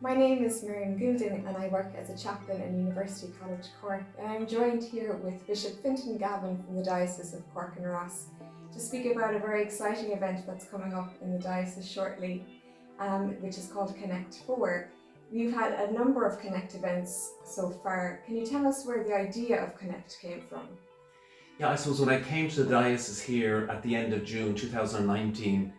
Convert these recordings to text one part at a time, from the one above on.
My name is Miriam Goulding and I work as a chaplain in University College Cork, and I'm joined here with Bishop Fintan Gavin from the Diocese of Cork and Ross to speak about a very exciting event that's coming up in the diocese shortly, which is called Connect 4. We've had a number of Connect events so far. Can you tell us where the idea of Connect came from? Yeah, I suppose when I came to the diocese here at the end of June 2019,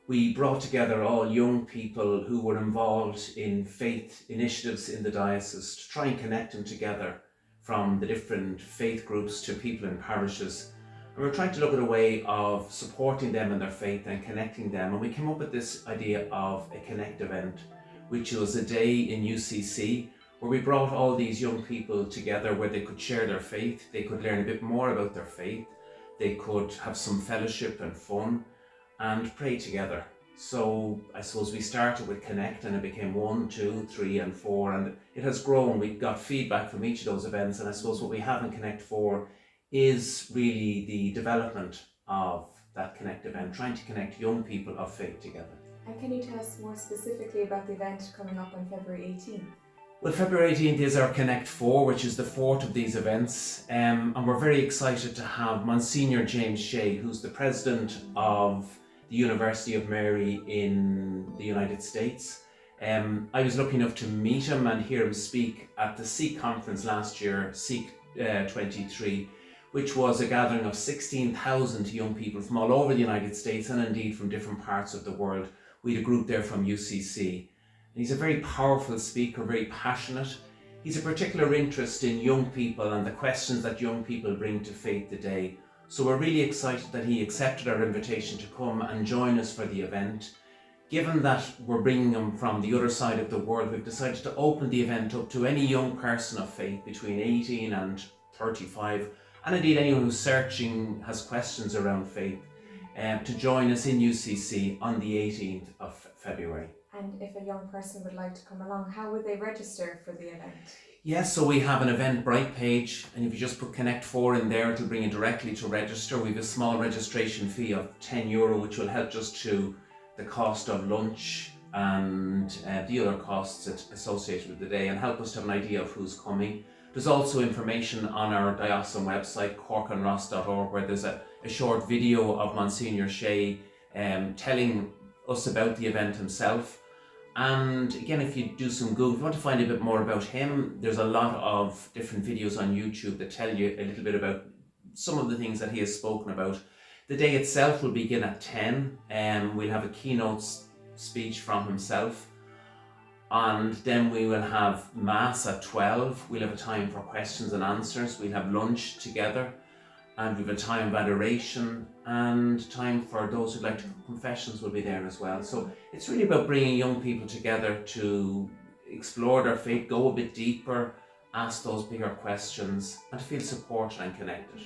we brought together all young people who were involved in faith initiatives in the diocese to try and connect them together, from the different faith groups to people in parishes. And we were trying to look at a way of supporting them in their faith and connecting them. And we came up with this idea of a Connect event, which was a day in UCC where we brought all these young people together where they could share their faith, they could learn a bit more about their faith, they could have some fellowship and fun and pray together. So I suppose we started with Connect and it became 1, 2, 3 and 4, and it has grown. We got feedback from each of those events, and I suppose what we have in Connect 4 is really the development of that Connect event, trying to connect young people of faith together. And can you tell us more specifically about the event coming up on February 18th? Well, February 18th is our Connect 4, which is the fourth of these events, and we're very excited to have Monsignor James Shea, who's the president of the University of Mary in the United States. I was lucky enough to meet him and hear him speak at the Seek conference last year, Seek 23, which was a gathering of 16,000 young people from all over the United States and indeed from different parts of the world. We had a group there from UCC. He's a very powerful speaker, very passionate. He's a particular interest in young people and the questions that young people bring to faith today. So we're really excited that he accepted our invitation to come and join us for the event. Given that we're bringing him from the other side of the world, we've decided to open the event up to any young person of faith between 18 and 35, and indeed anyone who's searching, has questions around faith, to join us in UCC on the 18th of February. And if a young person would like to come along, how would they register for the event? Yes, so we have an Eventbrite page, and if you just put Connect 4 in there, it'll bring you directly to register. We have a small registration fee of €10, which will help just to the cost of lunch and the other costs associated with the day, and help us to have an idea of who's coming. There's also information on our diocesan website, corkandross.org, where there's a short video of Monsignor Shea telling us about the event himself. And again, if you do some Google, if you want to find a bit more about him, there's a lot of different videos on YouTube that tell you a little bit about some of the things that he has spoken about. The day itself will begin at 10, and we'll have a keynote speech from himself. And then we will have Mass at 12. We'll have a time for questions and answers. We'll have lunch together. And we've a time of adoration, and time for those who'd like to confessions will be there as well. So it's really about bringing young people together to explore their faith, go a bit deeper, ask those bigger questions, and to feel supported and connected.